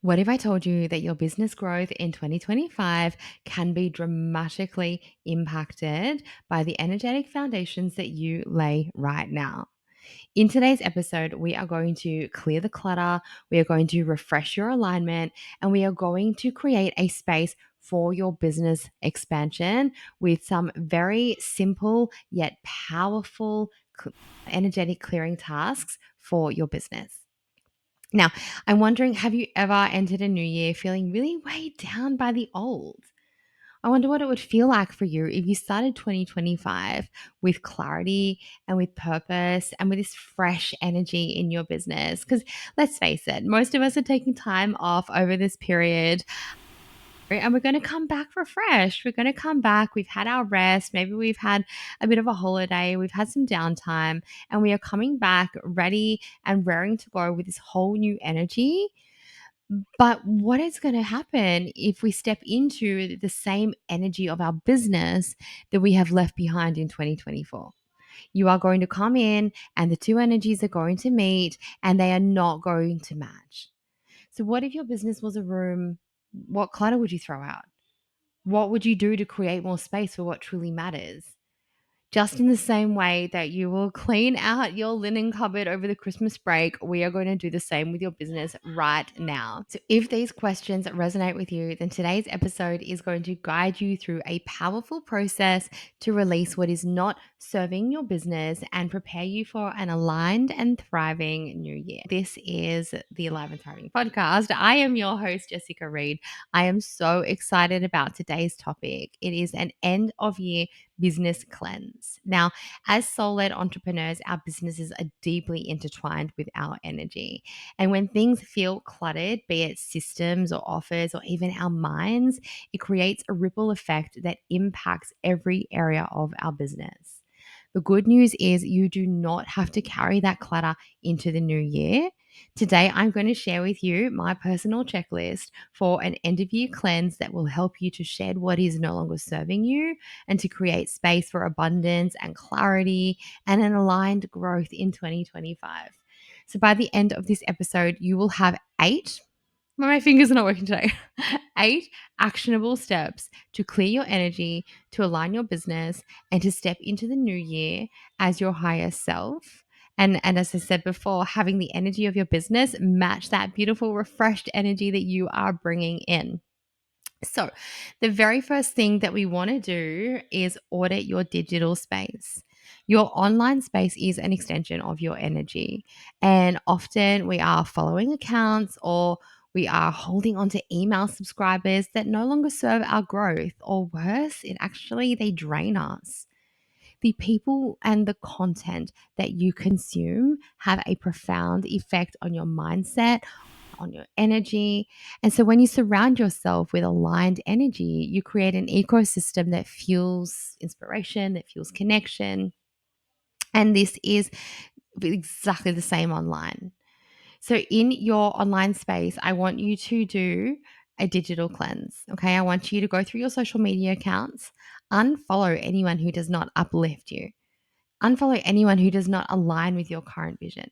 What if I told you that your business growth in 2025 can be dramatically impacted by the energetic foundations that you lay right now? In today's episode, we are going to clear the clutter, we are going to refresh your alignment, and we are going to create a space for your business expansion with some very simple yet powerful energetic clearing tasks for your business. Now, I'm wondering, have you ever entered a new year feeling really weighed down by the old? I wonder what it would feel like for you if you started 2025 with clarity and with purpose and with this fresh energy in your business. Because let's face it, most of us are taking time off over this period, right? And we're going to come back refreshed. We're going to come back. We've had our rest. Maybe we've had a bit of a holiday. We've had some downtime, and we are coming back ready and raring to go with this whole new energy. But what is going to happen if we step into the same energy of our business that we have left behind in 2024? You are going to come in, and the two energies are going to meet, and they are not going to match. So, what if your business was a room? What clutter would you throw out? What would you do to create more space for what truly matters? Just in the same way that you will clean out your linen cupboard over the Christmas break, we are going to do the same with your business right now. So, if these questions resonate with you, then today's episode is going to guide you through a powerful process to release what is not serving your business and prepare you for an aligned and thriving new year. This is the Alive and Thriving podcast. I am your host, Jessica Reed. I am so excited about today's topic. It is an end of year business cleanse. Now, as soul led entrepreneurs, our businesses are deeply intertwined with our energy. And when things feel cluttered, be it systems or offers or even our minds, it creates a ripple effect that impacts every area of our business. The good news is you do not have to carry that clutter into the new year. Today, I'm going to share with you my personal checklist for an end of year cleanse that will help you to shed what is no longer serving you and to create space for abundance and clarity and an aligned growth in 2025. So, by the end of this episode, you will have my fingers are not working today. 8 actionable steps to clear your energy, to align your business, and to step into the new year as your higher self. And as I said before, having the energy of your business match that beautiful, refreshed energy that you are bringing in. So, the very first thing that we want to do is audit your digital space. Your online space is an extension of your energy. And often we are following accounts or we are holding on to email subscribers that no longer serve our growth, or worse, they drain us. The people and the content that you consume have a profound effect on your mindset, on your energy. And so when you surround yourself with aligned energy, you create an ecosystem that fuels inspiration, that fuels connection. And this is exactly the same online. So in your online space, I want you to do a digital cleanse. Okay. I want you to go through your social media accounts, unfollow anyone who does not uplift you, unfollow anyone who does not align with your current vision.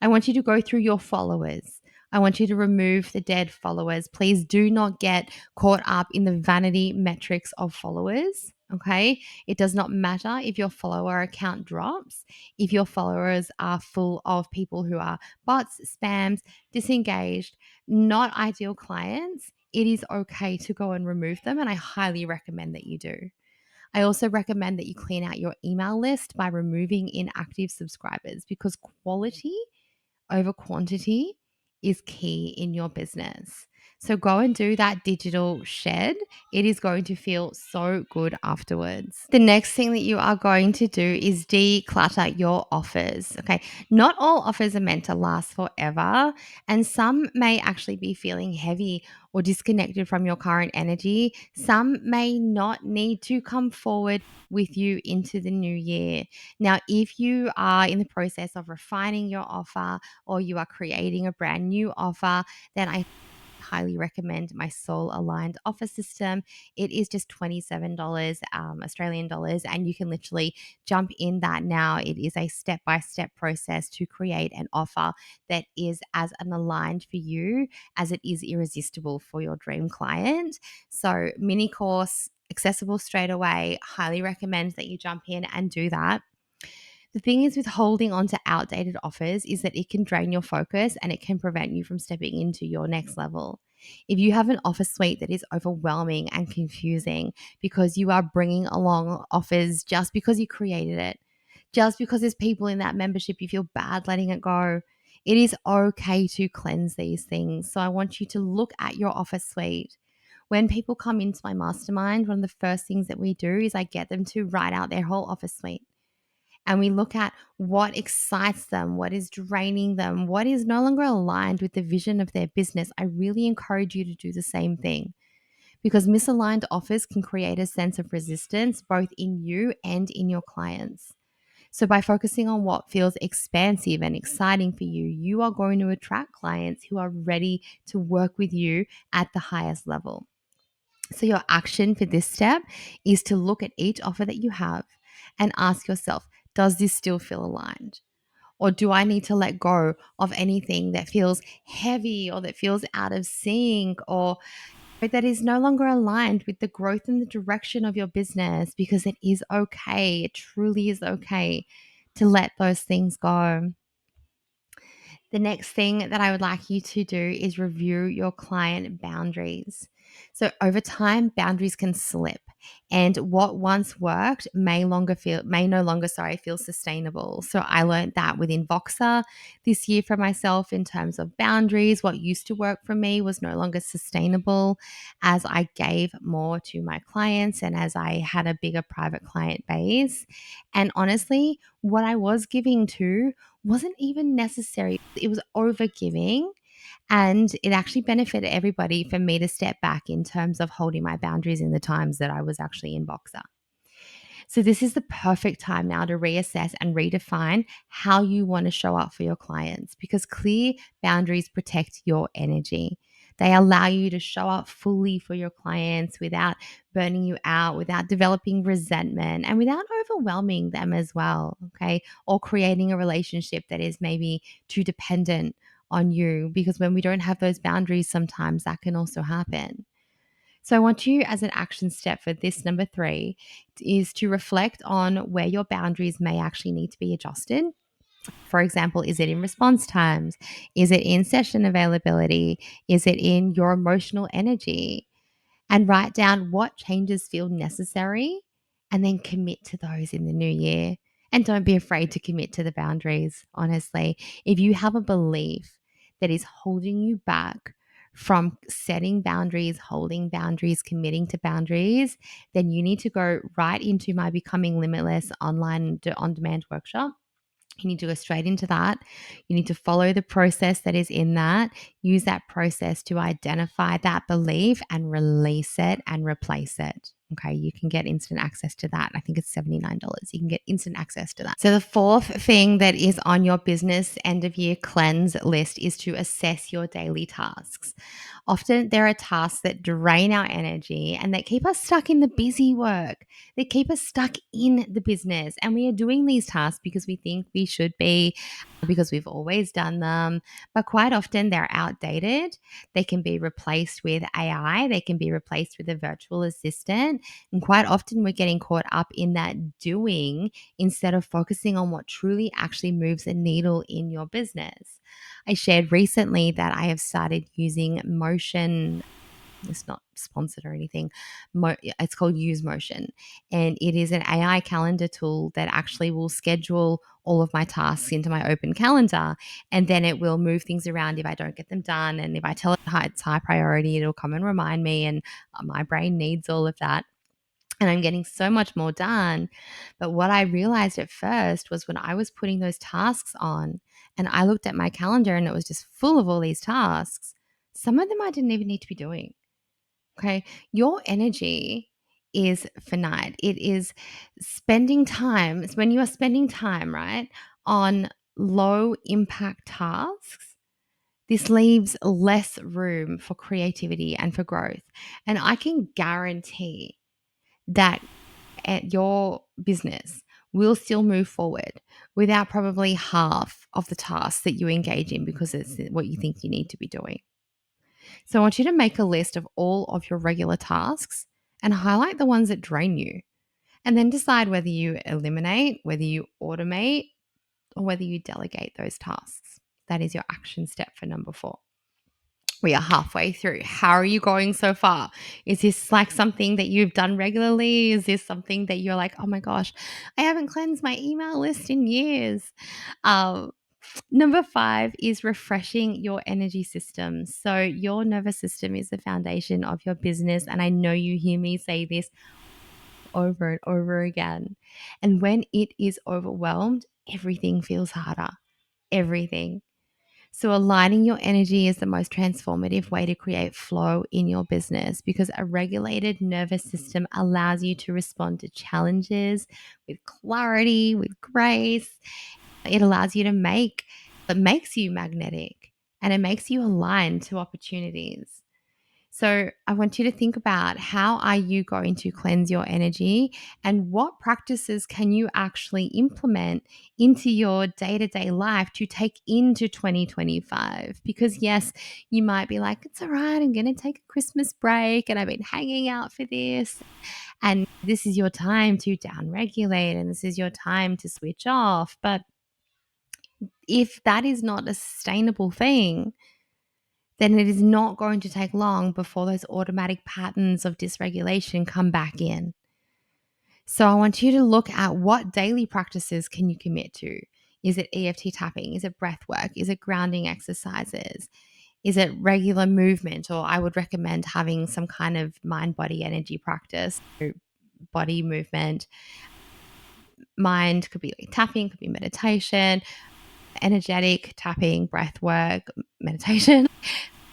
I want you to go through your followers. I want you to remove the dead followers. Please do not get caught up in the vanity metrics of followers. Okay. It does not matter if your follower account drops, if your followers are full of people who are bots, spams, disengaged, not ideal clients. It is okay to go and remove them. And I highly recommend that you do. I also recommend that you clean out your email list by removing inactive subscribers because quality over quantity is key in your business. So go and do that digital shed. It is going to feel so good afterwards. The next thing that you are going to do is declutter your offers. Okay. Not all offers are meant to last forever, and some may actually be feeling heavy or disconnected from your current energy. Some may not need to come forward with you into the new year. Now, if you are in the process of refining your offer or you are creating a brand new offer, then I highly recommend my soul aligned offer system. It is just $27 Australian dollars, and you can literally jump in that now. It is a step by step process to create an offer that is as an aligned for you as it is irresistible for your dream client. So, mini course, accessible straight away. Highly recommend that you jump in and do that. The thing is with holding on to outdated offers is that it can drain your focus and it can prevent you from stepping into your next level. If you have an offer suite that is overwhelming and confusing because you are bringing along offers just because you created it, just because there's people in that membership, you feel bad letting it go. It is okay to cleanse these things. So I want you to look at your offer suite. When people come into my mastermind, one of the first things that we do is I get them to write out their whole offer suite, and we look at what excites them, what is draining them, what is no longer aligned with the vision of their business. I really encourage you to do the same thing, because misaligned offers can create a sense of resistance both in you and in your clients. So, by focusing on what feels expansive and exciting for you, you are going to attract clients who are ready to work with you at the highest level. So, your action for this step is to look at each offer that you have and ask yourself, does this still feel aligned? Or do I need to let go of anything that feels heavy or that feels out of sync or that is no longer aligned with the growth and the direction of your business? Because it is okay. It truly is okay to let those things go. The next thing that I would like you to do is review your client boundaries. So over time, boundaries can slip, and what once worked may no longer feel sustainable. So I learned that within Voxer this year for myself in terms of boundaries. What used to work for me was no longer sustainable as I gave more to my clients and as I had a bigger private client base. And honestly, what I was giving to wasn't even necessary. It was over giving, and it actually benefited everybody for me to step back in terms of holding my boundaries in the times that I was actually in Boxer. So, this is the perfect time now to reassess and redefine how you want to show up for your clients, because clear boundaries protect your energy. They allow you to show up fully for your clients without burning you out, without developing resentment, and without overwhelming them as well. Okay. Or creating a relationship that is maybe too dependent on you, because when we don't have those boundaries, sometimes that can also happen. So I want you, as an action step for this number 3, is to reflect on where your boundaries may actually need to be adjusted. For example, is it in response times? Is it in session availability? Is it in your emotional energy? And write down what changes feel necessary and then commit to those in the new year. And don't be afraid to commit to the boundaries, honestly. If you have a belief that is holding you back from setting boundaries, holding boundaries, committing to boundaries, then you need to go right into my Becoming Limitless online on demand workshop. You need to go straight into that. You need to follow the process that is in that. Use that process to identify that belief and release it and replace it. Okay, you can get instant access to that. I think it's $79. You can get instant access to that. So, the fourth thing that is on your business end of year cleanse list is to assess your daily tasks. Often there are tasks that drain our energy and that keep us stuck in the busy work, that keep us stuck in the business. And we are doing these tasks because we think we should be, because we've always done them. But quite often they're outdated. They can be replaced with AI, they can be replaced with a virtual assistant. And quite often we're getting caught up in that doing instead of focusing on what truly actually moves a needle in your business. I shared recently that I have started using Motion. It's not sponsored or anything. It's called Use Motion, and it is an AI calendar tool that actually will schedule all of my tasks into my open calendar, and then it will move things around if I don't get them done. And if I tell it it's high priority, it'll come and remind me. And my brain needs all of that. And I'm getting so much more done. But what I realized at first was when I was putting those tasks on and I looked at my calendar and it was just full of all these tasks, some of them I didn't even need to be doing. Okay. Your energy is finite. It is spending time. It's when you are spending time, right, on low impact tasks, This leaves less room for creativity and for growth. And I can guarantee that your business will still move forward without probably half of the tasks that you engage in because it's what you think you need to be doing. So I want you to make a list of all of your regular tasks and highlight the ones that drain you, and then decide whether you eliminate, whether you automate, or whether you delegate those tasks. That is your action step for number 4. We are halfway through. How are you going so far? Is this like something that you've done regularly? Is this something that you're like, oh my gosh, I haven't cleansed my email list in years? Um, Number 5 is refreshing your energy system. So, your nervous system is the foundation of your business. And I know you hear me say this over and over again. And when it is overwhelmed, everything feels harder. Everything. So, aligning your energy is the most transformative way to create flow in your business, because a regulated nervous system allows you to respond to challenges with clarity, with grace. It allows you to it makes you magnetic, and it makes you aligned to opportunities. So I want you to think about, how are you going to cleanse your energy, and what practices can you actually implement into your day-to-day life to take into 2025? Because yes, you might be like, it's all right, I'm going to take a Christmas break and I've been hanging out for this. And this is your time to downregulate, and this is your time to switch off. But if that is not a sustainable thing, then it is not going to take long before those automatic patterns of dysregulation come back in. So I want you to look at, what daily practices can you commit to? Is it EFT tapping? Is it breath work? Is it grounding exercises? Is it regular movement? Or I would recommend having some kind of mind body energy practice. So body movement, mind could be like tapping, could be meditation, energetic tapping, breath work, meditation.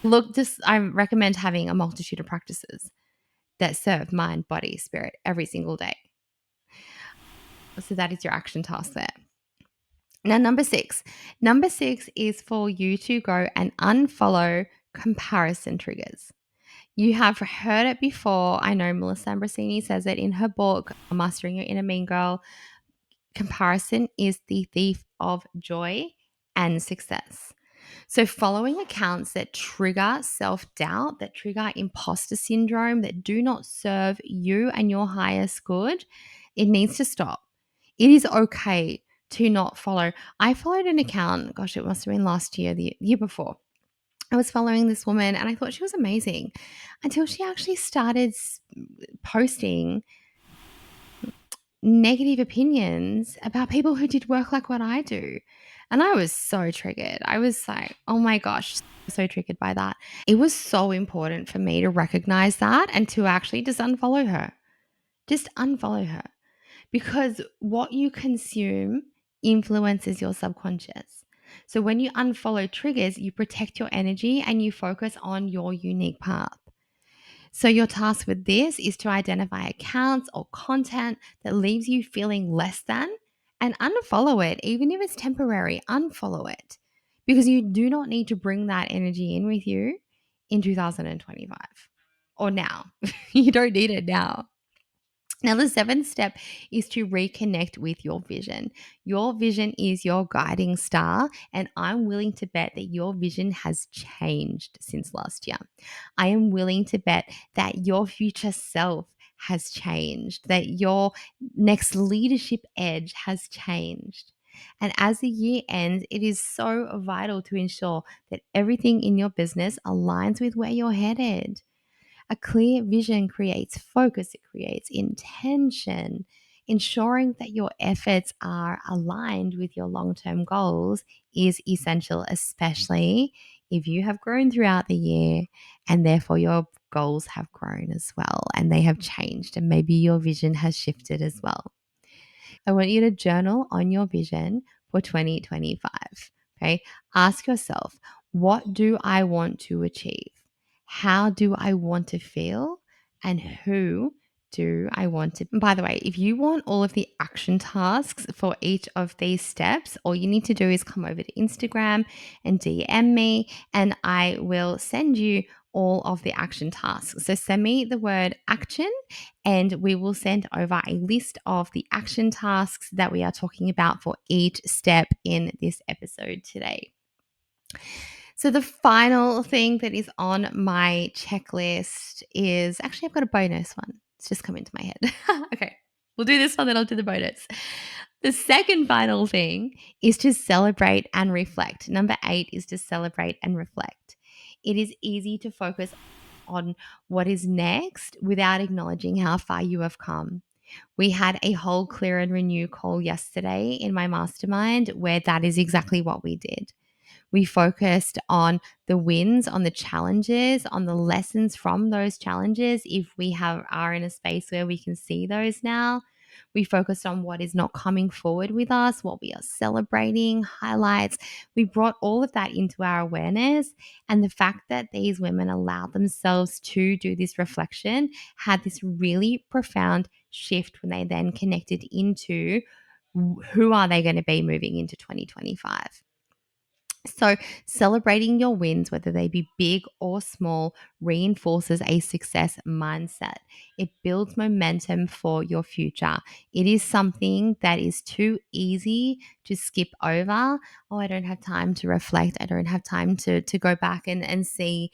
Look, just I recommend having a multitude of practices that serve mind, body, spirit every single day. So that is your action task there. Now, number six is for you to go and unfollow comparison triggers. You have heard it before. I know Melissa Ambrosini says it in her book, Mastering Your Inner Mean Girl. Comparison is the thief of joy and success. So, following accounts that trigger self doubt, that trigger imposter syndrome, that do not serve you and your highest good, it needs to stop. It is okay to not follow. I followed an account, gosh, it must have been last year, the year before. I was following this woman and I thought she was amazing, until she actually started posting negative opinions about people who did work like what I do. And I was so triggered. I was like, oh my gosh, so triggered by that. It was so important for me to recognize that and to actually just unfollow her. Just unfollow her. Because what you consume influences your subconscious. So when you unfollow triggers, you protect your energy and you focus on your unique path. So, your task with this is to identify accounts or content that leaves you feeling less than, and unfollow it, even if it's temporary. Unfollow it, because you do not need to bring that energy in with you in 2025 or now. You don't need it now. Now, the seventh step is to reconnect with your vision. Your vision is your guiding star, and I'm willing to bet that your vision has changed since last year. I am willing to bet that your future self has changed, that your next leadership edge has changed. And as the year ends, it is so vital to ensure that everything in your business aligns with where you're headed. A clear vision creates focus, it creates intention. Ensuring that your efforts are aligned with your long term goals is essential, especially if you have grown throughout the year and therefore your goals have grown as well and they have changed, and maybe your vision has shifted as well. I want you to journal on your vision for 2025. Okay. Ask yourself, what do I want to achieve? How do I want to feel? And who do I want to? By the way, if you want all of the action tasks for each of these steps, all you need to do is come over to Instagram and DM me, and I will send you all of the action tasks. So send me the word action, and we will send over a list of the action tasks that we are talking about for each step in this episode today. So, the final thing that is on my checklist is actually, I've got a bonus one. It's just come into my head. Okay, we'll do this one, then I'll do the bonus. The second final thing is to celebrate and reflect. Number 8 is to celebrate and reflect. It is easy to focus on what is next without acknowledging how far you have come. We had a whole clear and renew call yesterday in my mastermind where that is exactly what we did. We focused on the wins, on the challenges, on the lessons from those challenges. If we are in a space where we can see those now, we focused on what is not coming forward with us, what we are celebrating, highlights. We brought all of that into our awareness. And the fact that these women allowed themselves to do this reflection had this really profound shift when they then connected into who are they going to be moving into 2025. So, celebrating your wins, whether they be big or small, reinforces a success mindset. It builds momentum for your future. It is something that is too easy to skip over. Oh, I don't have time to reflect. I don't have time to go back and see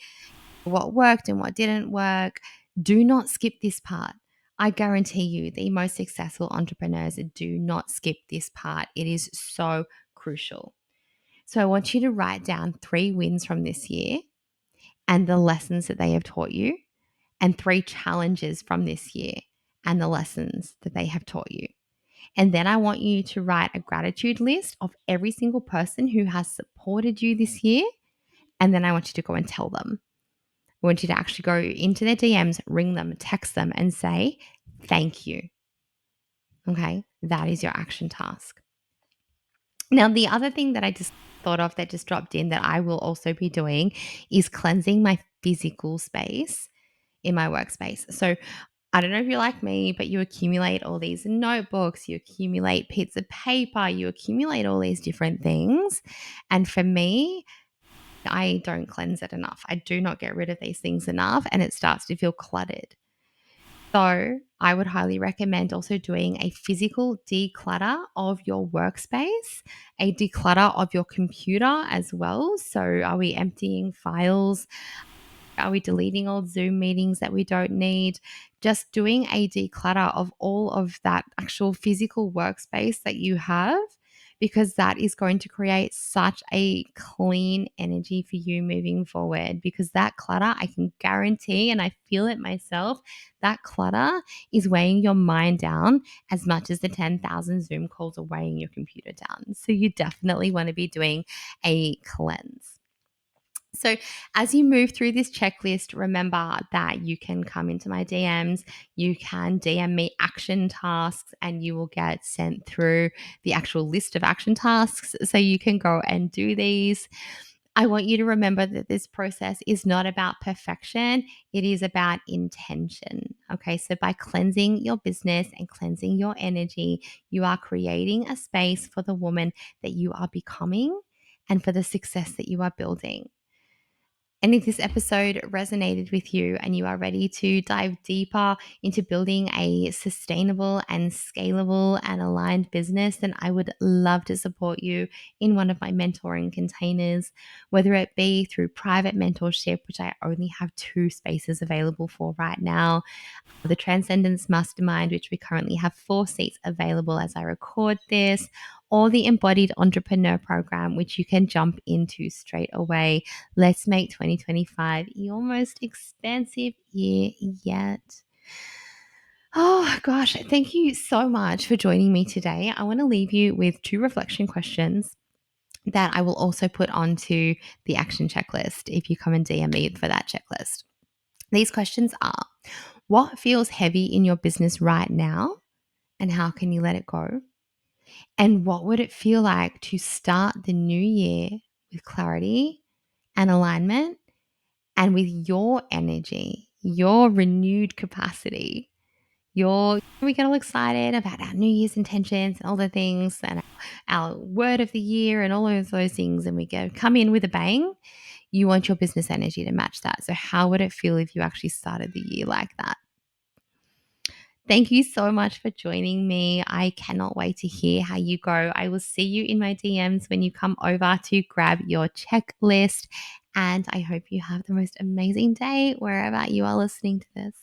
what worked and what didn't work. Do not skip this part. I guarantee you, the most successful entrepreneurs do not skip this part. It is so crucial. So I want you to write down 3 wins from this year and the lessons that they have taught you, and 3 challenges from this year and the lessons that they have taught you. And then I want you to write a gratitude list of every single person who has supported you this year. And then I want you to go and tell them. I want you to actually go into their DMs, ring them, text them, and say, thank you. Okay. That is your action task. Now, the other thing that I just thought of that just dropped in that I will also be doing is cleansing my physical space in my workspace. So, I don't know if you're like me, but you accumulate all these notebooks, you accumulate bits of paper, you accumulate all these different things. And for me, I don't cleanse it enough. I do not get rid of these things enough, and it starts to feel cluttered. So, I would highly recommend also doing a physical declutter of your workspace, a declutter of your computer as well. So, are we emptying files? Are we deleting old Zoom meetings that we don't need? Just doing a declutter of all of that actual physical workspace that you have, because that is going to create such a clean energy for you moving forward. Because that clutter, I can guarantee, and I feel it myself, that clutter is weighing your mind down as much as the 10,000 Zoom calls are weighing your computer down. So you definitely want to be doing a cleanse. So, as you move through this checklist, remember that you can come into my DMs, you can DM me action tasks, and you will get sent through the actual list of action tasks so you can go and do these. I want you to remember that this process is not about perfection, it is about intention. Okay, so by cleansing your business and cleansing your energy, you are creating a space for the woman that you are becoming and for the success that you are building. And if this episode resonated with you and you are ready to dive deeper into building a sustainable and scalable and aligned business, then I would love to support you in one of my mentoring containers, whether it be through private mentorship, which I only have 2 spaces available for right now, the Transcendence Mastermind, which we currently have 4 seats available as I record this, or the Embodied Entrepreneur Program, which you can jump into straight away. Let's make 2025 your most expansive year yet. Oh gosh, thank you so much for joining me today. I want to leave you with 2 reflection questions that I will also put onto the action checklist if you come and DM me for that checklist. These questions are: what feels heavy in your business right now, and how can you let it go? And what would it feel like to start the new year with clarity and alignment and with your energy, your renewed capacity? We get all excited about our New Year's intentions and all the things and our word of the year and all of those things, and we go come in with a bang. You want your business energy to match that. So how would it feel if you actually started the year like that? Thank you so much for joining me. I cannot wait to hear how you go. I will see you in my DMs when you come over to grab your checklist. And I hope you have the most amazing day wherever you are listening to this.